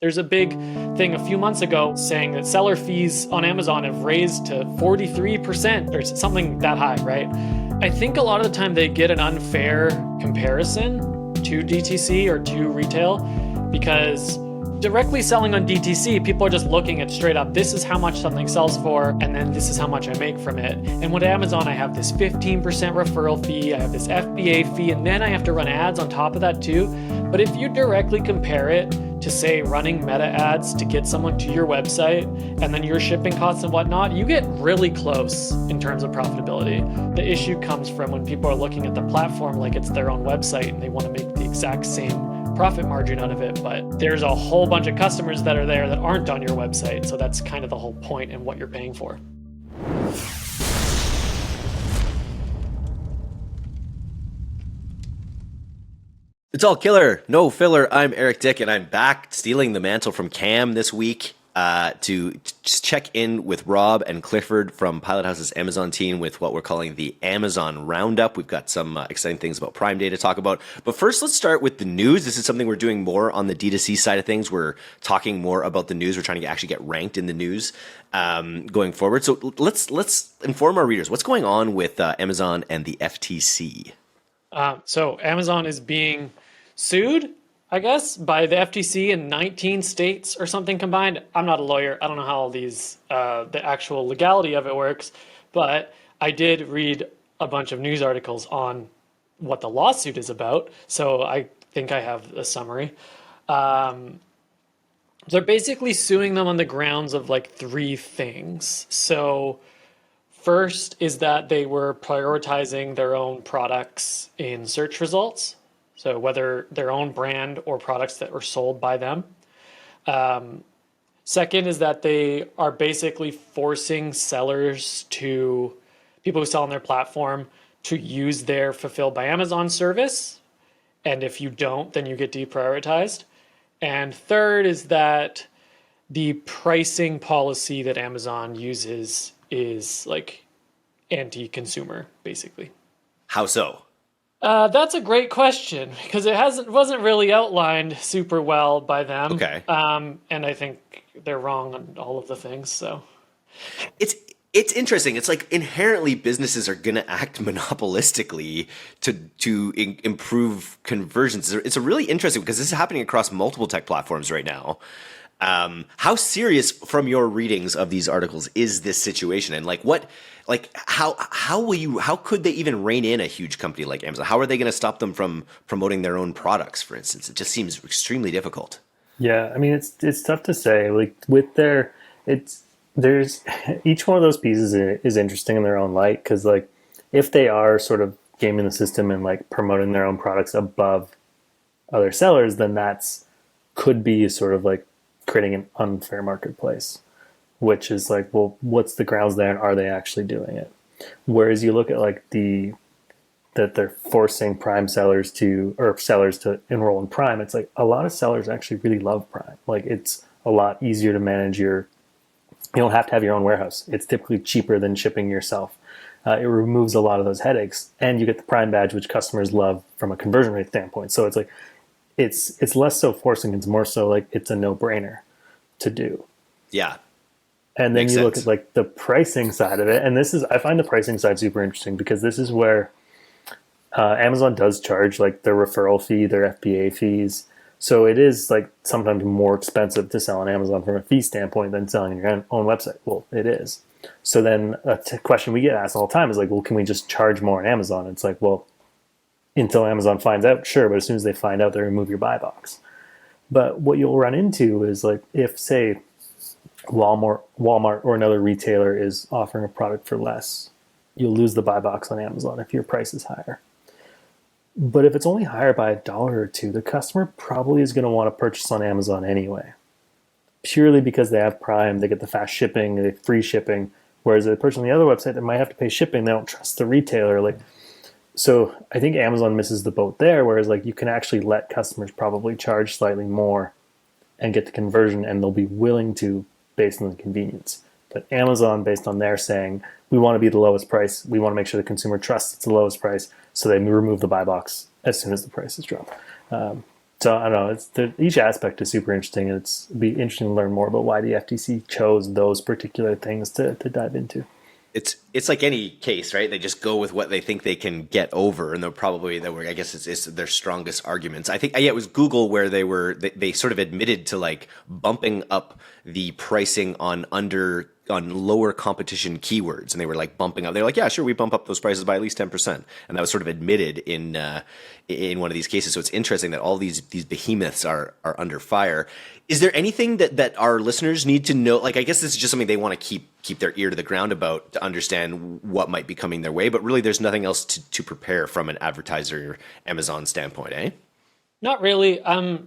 There's a big thing a few months ago saying that seller fees on Amazon have raised to 43% or something that high, right? I think a lot of the time they get an unfair comparison to DTC or to retail because directly selling on DTC, people are just looking at straight up, this is how much something sells for, and then this is how much I make from it. And with Amazon, I have this 15% referral fee, I have this FBA fee, and then I have to run ads on top of that too. But if you directly compare it to, say, running meta ads to get someone to your website and then your shipping costs and whatnot, you get really close in terms of profitability. The issue comes from when people are looking at the platform like it's their own website and they want to make the exact same profit margin out of it, but there's a whole bunch of customers that are there that aren't on your website, so that's kind of the whole point in what you're paying for. It's all killer, no filler. I'm Eric Dick, and I'm back stealing the mantle from Cam this week to just check in with Rob and Clifford from Pilot House's Amazon team with what we're calling the Amazon Roundup. We've got some exciting things about Prime Day to talk about. But first, let's start with the news. This is something we're doing more on the D2C side of things. We're talking more about the news. We're trying to actually get ranked in the news going forward. So let's inform our readers. What's going on with Amazon and the FTC? So Amazon is being sued, I guess, by the FTC in 19 states or something combined. I'm not a lawyer. I don't know how all these, the actual legality of it works, but I did read a bunch of news articles on what the lawsuit is about. So I think I have a summary. They're basically suing them on the grounds of like three things. So first is that they were prioritizing their own products in search results. So whether their own brand or products that were sold by them. Second is that they are basically forcing sellers to, people who sell on their platform, to use their Fulfilled by Amazon service. And if you don't, then you get deprioritized. And third is that the pricing policy that Amazon uses is like anti-consumer, basically. How so? That's a great question because wasn't really outlined super well by them. Okay. And I think they're wrong on all of the things. So It's interesting. It's like inherently businesses are going to act monopolistically to improve conversions. It's a really interesting because this is happening across multiple tech platforms right now. How serious, from your readings of these articles, is this situation, and how could they even rein in a huge company like Amazon? How are they going to stop them from promoting their own products, for instance? It just seems extremely difficult. Yeah, I mean it's tough to say. Like with there's each one of those pieces is interesting in their own light because like if they are sort of gaming the system and like promoting their own products above other sellers, then that's could be sort of like creating an unfair marketplace, which is like, well, what's the grounds there and are they actually doing it? Whereas you look at like that they're forcing Prime sellers to enroll in Prime, it's like a lot of sellers actually really love Prime. Like it's a lot easier to manage you don't have to have your own warehouse. It's typically cheaper than shipping yourself. It removes a lot of those headaches and you get the Prime badge, which customers love from a conversion rate standpoint. So it's like, it's less so forcing, it's more so like it's a no-brainer to do. Yeah. And then you look at like the pricing side of it, and I find the pricing side super interesting because this is where Amazon does charge like their referral fee, their FBA fees. So it is like sometimes more expensive to sell on Amazon from a fee standpoint than selling on your own website. Well, it is. So then a question we get asked all the time is like, well, can we just charge more on Amazon? It's like, well, until Amazon finds out, sure, but as soon as they find out, they remove your buy box. But what you'll run into is like if, say, Walmart or another retailer is offering a product for less, you'll lose the buy box on Amazon if your price is higher. But if it's only higher by $1 or $2, the customer probably is going to want to purchase on Amazon anyway, purely because they have Prime, they get the fast shipping, they get free shipping. Whereas the person on the other website that might have to pay shipping, they don't trust the retailer. Like, so I think Amazon misses the boat there, whereas like you can actually let customers probably charge slightly more and get the conversion, and they'll be willing to based on the convenience. But Amazon, based on their saying, we want to be the lowest price, we want to make sure the consumer trusts it's the lowest price, so they remove the buy box as soon as the prices drop. So I don't know. Each aspect is super interesting. It'd be interesting to learn more about why the FTC chose those particular things to dive into. It's like any case, right? They just go with what they think they can get over, and they're probably I guess it's their strongest arguments. I think it was Google where they sort of admitted to like bumping up the pricing on lower competition keywords, and they were like bumping up. They're like, yeah, sure, we bump up those prices by at least 10%, and that was sort of admitted in one of these cases. So it's interesting that all these behemoths are under fire. Is there anything that our listeners need to know? Like, I guess this is just something they want to keep their ear to the ground about to understand what might be coming their way. But really, there's nothing else to prepare from an advertiser Amazon standpoint, eh? Not really.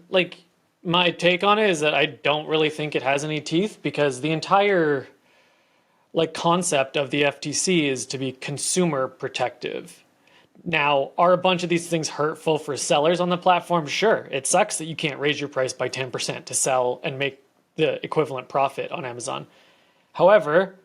Like, my take on it is that I don't really think it has any teeth, because the entire like concept of the FTC is to be consumer protective. Now, are a bunch of these things hurtful for sellers on the platform? Sure. It sucks that you can't raise your price by 10% to sell and make the equivalent profit on Amazon. However,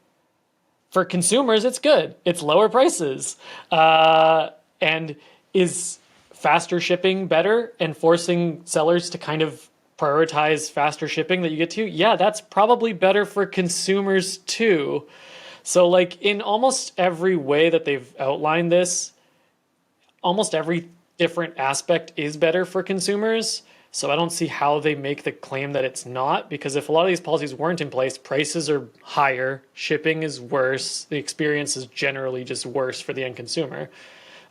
for consumers, it's good. It's lower prices. And is faster shipping better, and forcing sellers to kind of prioritize faster shipping that you get to? Yeah, that's probably better for consumers too. So like in almost every way that they've outlined this, almost every different aspect is better for consumers. So I don't see how they make the claim that it's not, because if a lot of these policies weren't in place, prices are higher, shipping is worse, the experience is generally just worse for the end consumer.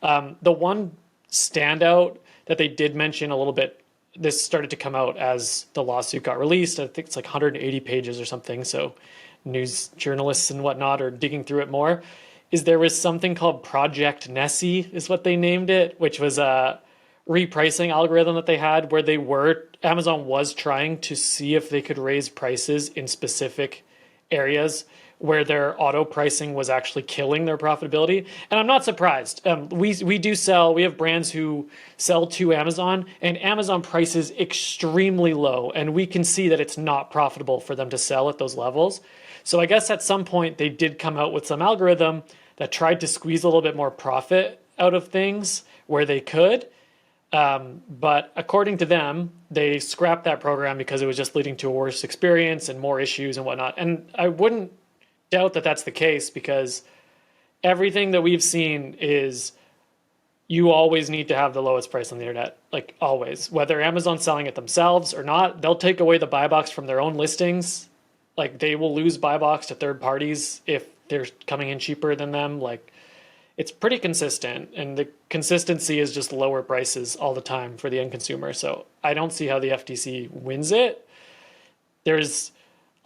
The one standout that they did mention a little bit, this started to come out as the lawsuit got released. I think it's like 180 pages or something. So news journalists and whatnot are digging through it more. Is there was something called Project Nessie, is what they named it, which was a repricing algorithm that they had where Amazon was trying to see if they could raise prices in specific areas where their auto pricing was actually killing their profitability. And I'm not surprised. We have brands who sell to Amazon, and Amazon prices extremely low, and we can see that it's not profitable for them to sell at those levels. So I guess at some point they did come out with some algorithm that tried to squeeze a little bit more profit out of things where they could. But according to them, they scrapped that program because it was just leading to a worse experience and more issues and whatnot. And I wouldn't doubt that that's the case, because everything that we've seen is you always need to have the lowest price on the internet, like always. Whether Amazon's selling it themselves or not, they'll take away the buy box from their own listings. Like, they will lose buy box to third parties if they're coming in cheaper than them. Like, it's pretty consistent, and the consistency is just lower prices all the time for the end consumer. So I don't see how the FTC wins it. There's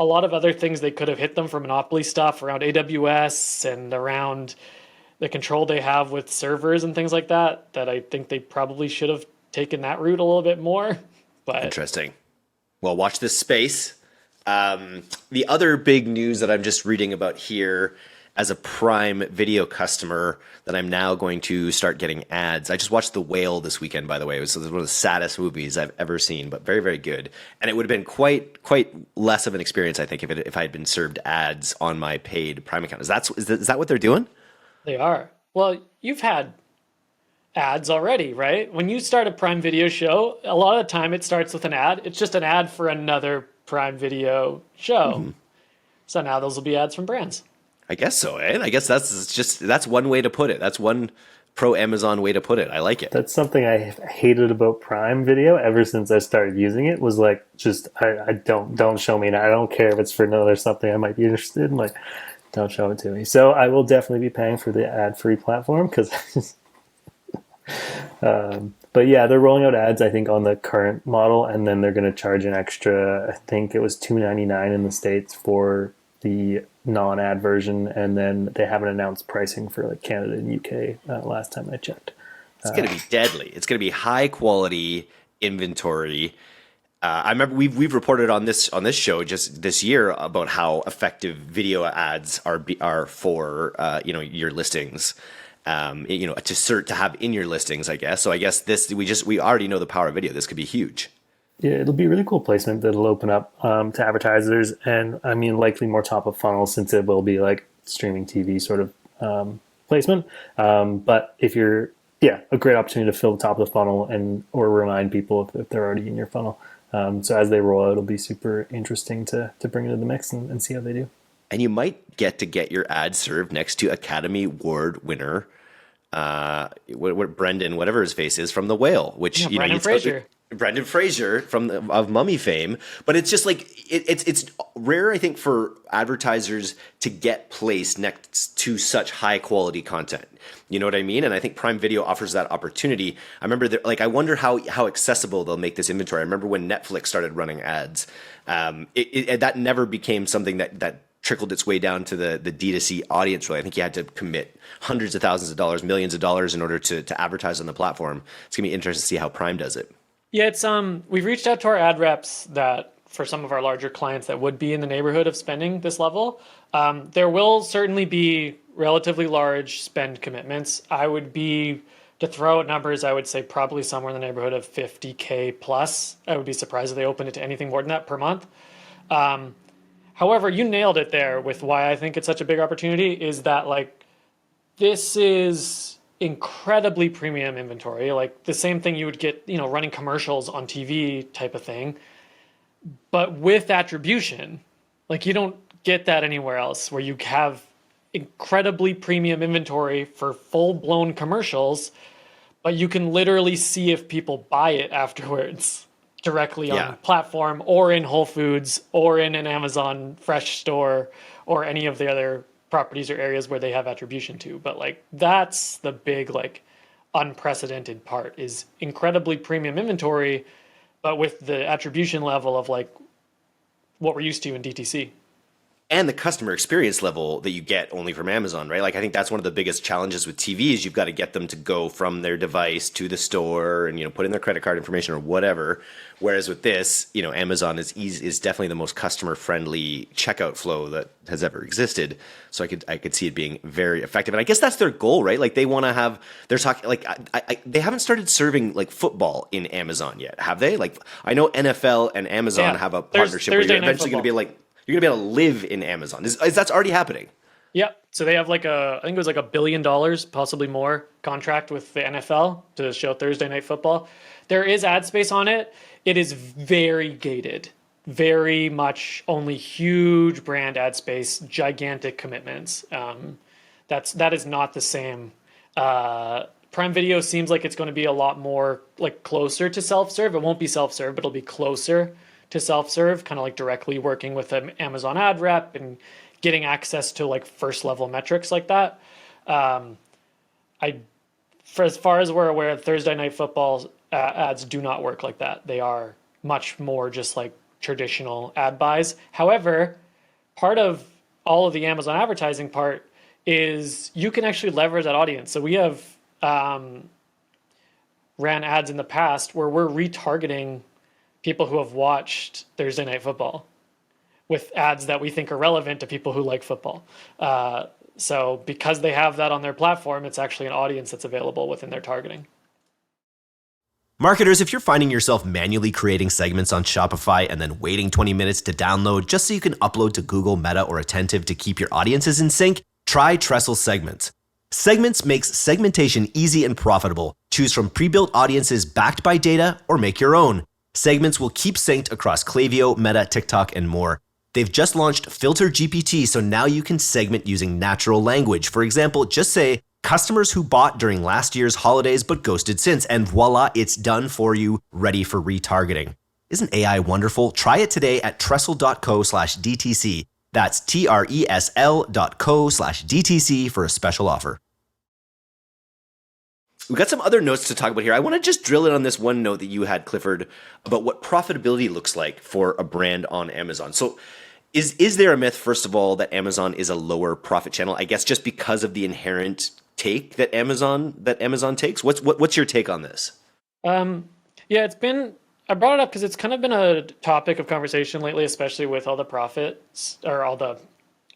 a lot of other things they could have hit them for monopoly stuff around AWS and around the control they have with servers and things like that I think they probably should have taken that route a little bit more. But interesting. Well, watch this space. The other big news that I'm just reading about here, as a Prime Video customer, that I'm now going to start getting ads. I just watched The Whale this weekend, by the way. It was one of the saddest movies I've ever seen, but very, very good. And it would have been quite less of an experience, I think, if I had been served ads on my paid Prime account. Is that what they're doing? They are. Well, you've had ads already, right? When you start a Prime Video show, a lot of the time it starts with an ad. It's just an ad for another Prime Video show. Mm-hmm. So now those will be ads from brands. I guess so, eh? I guess that's one way to put it. That's one pro Amazon way to put it. I like it. That's something I hated about Prime Video ever since I started using it, was like, just I don't show me now. I don't care if it's for another something I might be interested in. Like, don't show it to me. So I will definitely be paying for the ad-free platform, because but yeah, they're rolling out ads, I think, on the current model, and then they're going to charge an extra, I think it was $2.99 in the States for the non-ad version, and then they haven't announced pricing for like Canada and UK last time I checked. It's going to be deadly. It's going to be high quality inventory. I remember we've reported on this show just this year about how effective video ads are for your listings. To have in your listings, I guess. So I guess we already know the power of video. This could be huge. Yeah, it'll be really cool placement that'll open up to advertisers, and I mean, likely more top of funnel, since it will be like streaming TV sort of placement. But if you're Yeah, a great opportunity to fill the top of the funnel and or remind people if they're already in your funnel. So as they roll out, it'll be super interesting to bring it into the mix and see how they do. And you might get your ad served next to Academy Award winner, what Brendan, whatever his face is, from The Whale, which Brendan Fraser. Brendan Fraser of Mummy fame. But it's just like it's rare, I think, for advertisers to get placed next to such high quality content. You know what I mean? And I think Prime Video offers that opportunity. I remember I wonder how accessible they'll make this inventory. I remember when Netflix started running ads, that never became something that trickled its way down to the D2C audience. Really, I think you had to commit hundreds of thousands of dollars, millions of dollars in order to advertise on the platform. It's gonna be interesting to see how Prime does it. Yeah, it's we've reached out to our ad reps that for some of our larger clients that would be in the neighborhood of spending this level. There will certainly be relatively large spend commitments. I would be, to throw out numbers, I would say probably somewhere in the neighborhood of 50K plus. I would be surprised if they opened it to anything more than that per month. However, you nailed it there with why I think it's such a big opportunity is that like this is incredibly premium inventory, like the same thing you would get, running commercials on TV type of thing, but with attribution. Like you don't get that anywhere else where you have incredibly premium inventory for full-blown commercials, but you can literally see if people buy it afterwards directly on platform or in Whole Foods or in an Amazon Fresh store or any of the other properties or areas where they have attribution to. But like that's the big like unprecedented part is incredibly premium inventory, but with the attribution level of like what we're used to in DTC. And the customer experience level that you get only from Amazon, right? Like I think that's one of the biggest challenges with TV is you've got to get them to go from their device to the store and put in their credit card information or whatever. Whereas with this, Amazon is definitely the most customer friendly checkout flow that has ever existed. So I could see it being very effective. And I guess that's their goal, right? Like they want to have they're talking like they haven't started serving like football in Amazon yet, have they? Like I know NFL and Amazon have a partnership where you're eventually going to be like. You're gonna be able to live in Amazon. Is that's already happening? Yeah. So they have I think it was like $1 billion, possibly more, contract with the NFL to show Thursday Night Football. There is ad space on it. It is very gated, very much only huge brand ad space, gigantic commitments. That is not the same. Prime Video seems like it's going to be a lot more like closer to self-serve. It won't be self-serve, but it'll be closer to self-serve, kind of like directly working with an Amazon ad rep and getting access to like first level metrics like that. For as far as we're aware, Thursday Night Football ads do not work like that. They are much more just like traditional ad buys. However, part of all of the Amazon advertising part is you can actually leverage that audience. So we have ran ads in the past where we're retargeting people who have watched Thursday Night Football with ads that we think are relevant to people who like football. So because they have that on their platform, it's actually an audience that's available within their targeting. Marketers, if you're finding yourself manually creating segments on Shopify and then waiting 20 minutes to download just so you can upload to Google, Meta, or Attentive to keep your audiences in sync, try Trestle Segments. Segments makes segmentation easy and profitable. Choose from pre-built audiences backed by data or make your own. Segments will keep synced across Klaviyo, Meta, TikTok, and more. They've just launched Filter GPT, so now you can segment using natural language. For example, just say, customers who bought during last year's holidays but ghosted since, and voila, it's done for you, ready for retargeting. Isn't AI wonderful? Try it today at trestle.co/DTC. That's TRESL.co/DTC for a special offer. We've got some other notes to talk about here. I want to just drill in on this one note that you had, Clifford, about what profitability looks like for a brand on Amazon. So is there a myth, first of all, that Amazon is a lower profit channel? I guess just because of the inherent take that Amazon takes? What's your take on this? Yeah, I brought it up because it's kind of been a topic of conversation lately, especially with all the profits or all the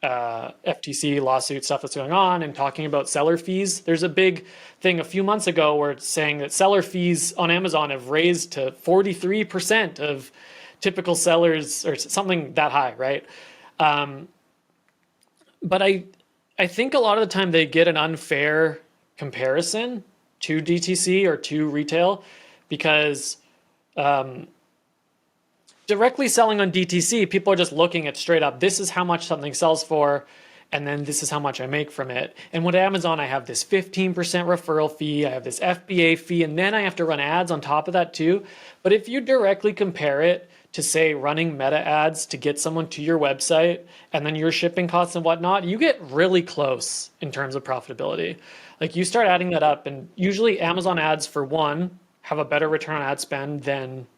FTC lawsuit stuff that's going on and talking about seller fees. There's a big thing a few months ago where it's saying that seller fees on Amazon have raised to 43% of typical sellers or something that high, right? But I think a lot of the time they get an unfair comparison to DTC or to retail, because directly selling on DTC, people are just looking at straight up, this is how much something sells for, and then this is how much I make from it. And with Amazon, I have this 15% referral fee, I have this FBA fee, and then I have to run ads on top of that too. But if you directly compare it to, say, running meta ads to get someone to your website, and then your shipping costs and whatnot, you get really close in terms of profitability. Like, you start adding that up, and usually Amazon ads, for one, have a better return on ad spend than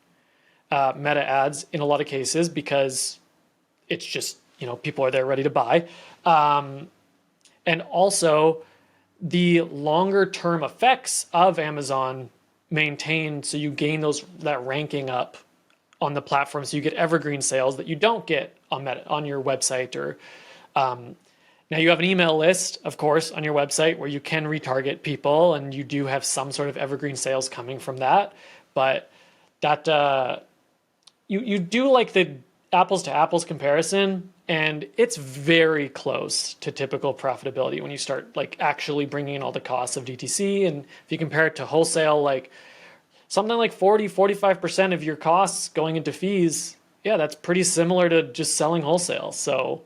meta ads in a lot of cases, because it's just, people are there ready to buy. And also the longer term effects of Amazon maintain, so you gain that ranking up on the platform, so you get evergreen sales that you don't get on your website. Or now you have an email list, of course, on your website where you can retarget people, and you do have some sort of evergreen sales coming from that. But that you do like the apples to apples comparison, and it's very close to typical profitability when you start like actually bringing in all the costs of DTC. And if you compare it to wholesale, like something like 45% of your costs going into fees, yeah, that's pretty similar to just selling wholesale. So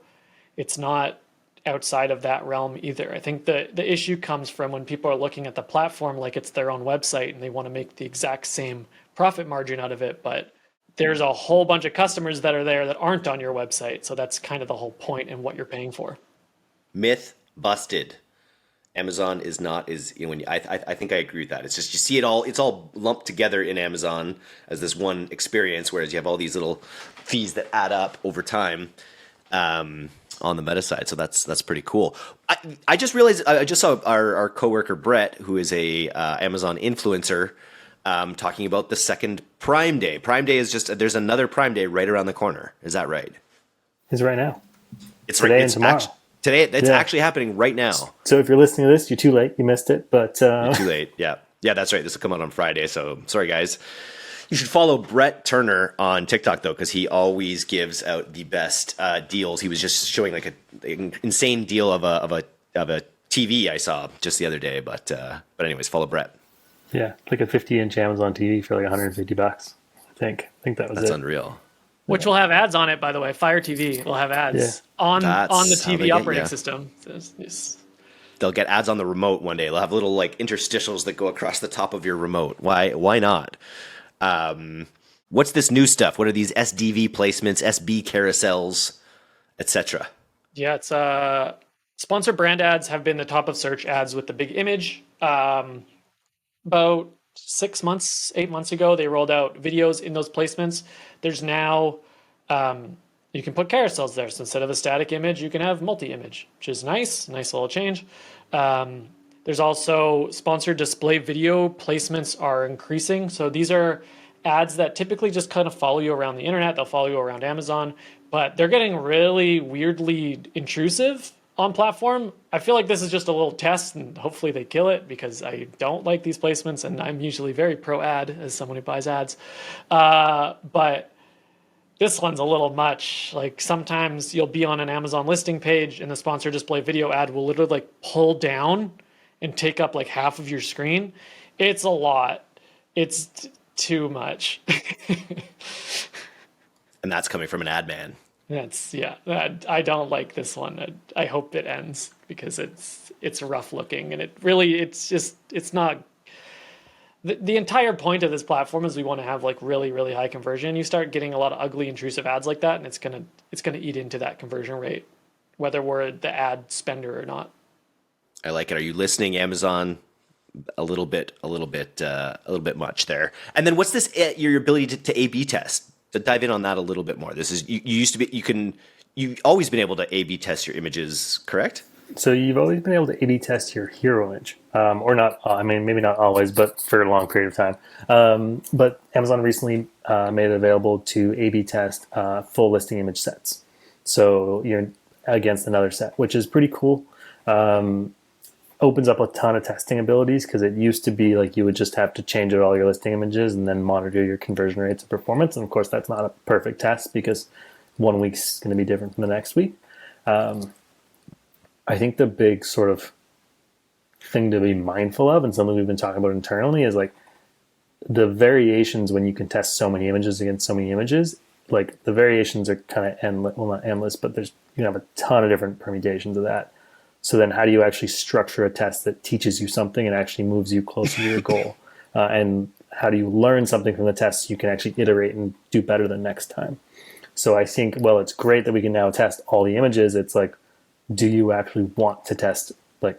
it's not outside of that realm either. I think the issue comes from when people are looking at the platform like it's their own website, and they want to make the exact same profit margin out of it, but there's a whole bunch of customers that are there that aren't on your website. So that's kind of the whole point in what you're paying for. Myth busted. Amazon is not I think I agree with that. It's just, you see it all, it's all lumped together in Amazon as this one experience, whereas you have all these little fees that add up over time on the meta side. So that's pretty cool. I just realized, I just saw our coworker Brett, who is a Amazon influencer, talking about the second Prime Day. Prime Day is just, there's another Prime Day right around the corner. Is that right? It's right now. It's today right, and tomorrow. Today, it's actually happening right now. So if you're listening to this, you're too late. You missed it, but you're too late. Yeah, that's right. This will come out on Friday. So sorry, guys. You should follow Brett Turner on TikTok though, because he always gives out the best deals. He was just showing like an insane deal of a TV I saw just the other day. But anyways, follow Brett. Yeah, like a 50-inch Amazon TV for like $150. I think that was That's it. unreal. Which will have ads on it, by the way. Fire TV will have ads on the TV operating system. They'll get ads on the remote one day. They'll have little like interstitials that go across the top of your remote. Why not? What's this new stuff? What are these SDV placements, SB carousels, etc.? Yeah, it's sponsored brand ads have been the top of search ads with the big image. About 8 months ago, they rolled out videos in those placements. There's now, you can put carousels there. So instead of a static image, you can have multi-image, which is nice little change. There's also sponsored display video placements are increasing. So these are ads that typically just kind of follow you around the internet. They'll follow you around Amazon, but they're getting really weirdly intrusive on platform. I feel like this is just a little test, and hopefully they kill it, because I don't like these placements, and I'm usually very pro ad as someone who buys ads. But this one's a little much. Like, sometimes you'll be on an Amazon listing page and the sponsor display video ad will literally like pull down and take up like half of your screen. It's a lot. It's too much. And that's coming from an ad man. I don't like this one. I hope it ends, because it's rough looking, and it's not. The entire point of this platform is we want to have like really, really high conversion. You start getting a lot of ugly, intrusive ads like that, and it's gonna eat into that conversion rate, whether we're the ad spender or not. I like it. Are you listening, Amazon? A little bit much there. And then what's this? Your ability to A/B test. To dive in on that a little bit more. This is you used to be. You've always been able to A/B test your images, correct? So you've always been able to A/B test your hero image, or not. I mean, maybe not always, but for a long period of time. But Amazon recently made it available to A/B test full listing image sets. So you're against another set, which is pretty cool. Opens up a ton of testing abilities, because it used to be like you would just have to change out all your listing images and then monitor your conversion rates and performance. And of course, that's not a perfect test, because 1 week's going to be different from the next week. I think the big sort of thing to be mindful of, and something we've been talking about internally, is like the variations when you can test so many images against so many images. Like the variations are kind of endless, well, not endless, but you can have a ton of different permutations of that. So then how do you actually structure a test that teaches you something and actually moves you closer to your goal? And how do you learn something from the test so you can actually iterate and do better the next time? So I think, well, it's great that we can now test all the images. It's like, do you actually want to test like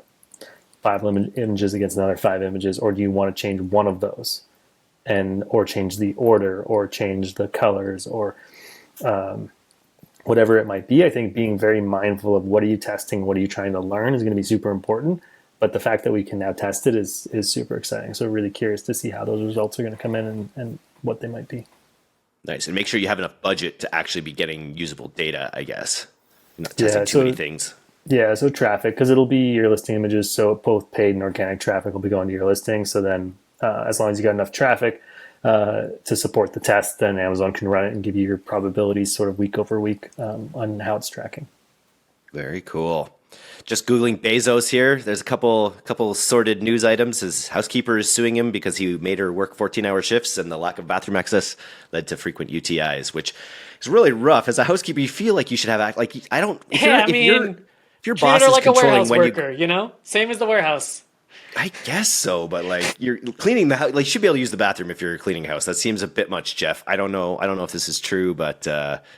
5 images against another 5 images, or do you want to change one of those? Or change the order, or change the colors, or whatever it might be. I think being very mindful of what are you testing, what are you trying to learn is going to be super important. But the fact that we can now test it is super exciting. So really curious to see how those results are going to come in and what they might be. Nice. And make sure you have enough budget to actually be getting usable data, I guess. You're not testing too many things. Yeah, so traffic, because it'll be your listing images. So both paid and organic traffic will be going to your listing. So then as long as you got enough traffic to support the test, then Amazon can run it and give you your probabilities sort of week over week on how it's tracking. Very cool. Just Googling Bezos here. There's a couple sorted news items. His housekeeper is suing him because he made her work 14-hour shifts, and the lack of bathroom access led to frequent UTIs, which is really rough. As a housekeeper, you feel like you should have like I don't. If your boss is like a warehouse when worker, same as the warehouse. I guess so, but like you're cleaning the house, like you should be able to use the bathroom if you're cleaning a house. That seems a bit much, Jeff. I don't know if this is true, but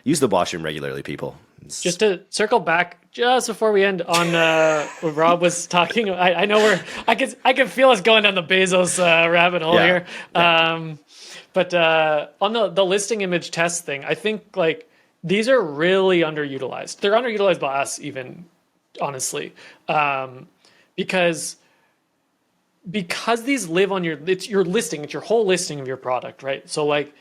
use the washroom regularly, people. Just to circle back, just before we end on what Rob was talking, I know I can feel us going down the Bezos rabbit hole here. Yeah. But on the listing image test thing, I think like these are really underutilized. They're underutilized by us even, honestly, because these live on it's your listing, it's your whole listing of your product, right? So like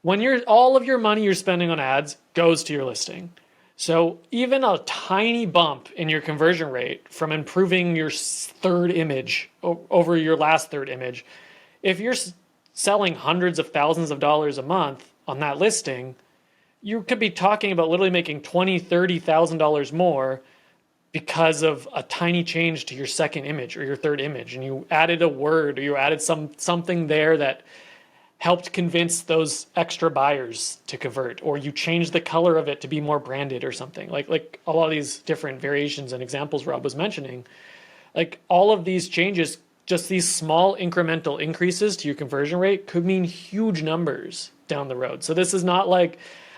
when all of your money you're spending on ads goes to your listing. So even a tiny bump in your conversion rate from improving your third image over your last third image, if you're selling hundreds of thousands of dollars a month on that listing, you could be talking about literally making $20,000, $30,000 more because of a tiny change to your second image or your third image, and you added a word or you added something there that helped convince those extra buyers to convert, or you changed the color of it to be more branded or something. Like a lot of these different variations and examples Rob was mentioning, like all of these changes, just these small incremental increases to your conversion rate could mean huge numbers down the road. So this is not like,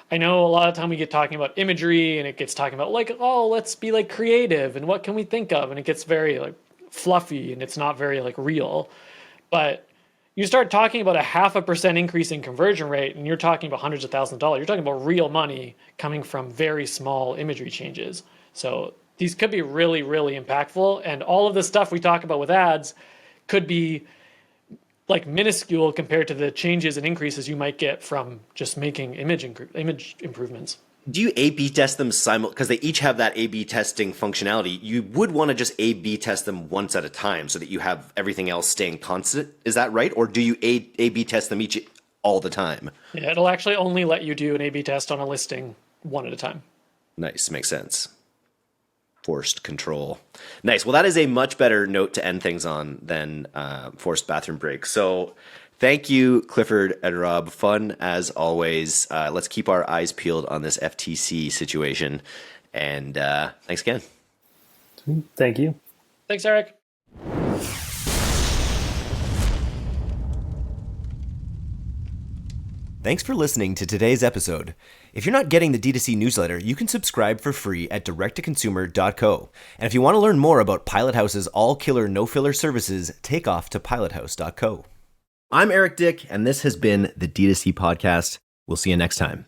I know a lot of time we get talking about imagery and it gets talking about like, oh, let's be like creative and what can we think of? And it gets very like fluffy and it's not very like real. But you start talking about a 0.5% increase in conversion rate and you're talking about hundreds of thousands of dollars. You're talking about real money coming from very small imagery changes. So these could be really, really impactful. And all of the stuff we talk about with ads could be like minuscule compared to the changes and increases you might get from just making image improvements. Do you A/B test them because they each have that A/B testing functionality? You would want to just A/B test them once at a time so that you have everything else staying constant. Is that right? Or do you A/B test them each all the time? Yeah, it'll actually only let you do an A/B test on a listing one at a time. Nice. Makes sense. Forced control. Nice. Well, that is a much better note to end things on than forced bathroom break. So thank you, Clifford and Rob. Fun as always. Let's keep our eyes peeled on this FTC situation. And thanks again. Thank you. Thanks, Eric. Thanks for listening to today's episode. If you're not getting the D2C newsletter, you can subscribe for free at directtoconsumer.co. And if you want to learn more about Pilot House's all-killer, no-filler services, take off to pilothouse.co. I'm Eric Dick, and this has been the D2C Podcast. We'll see you next time.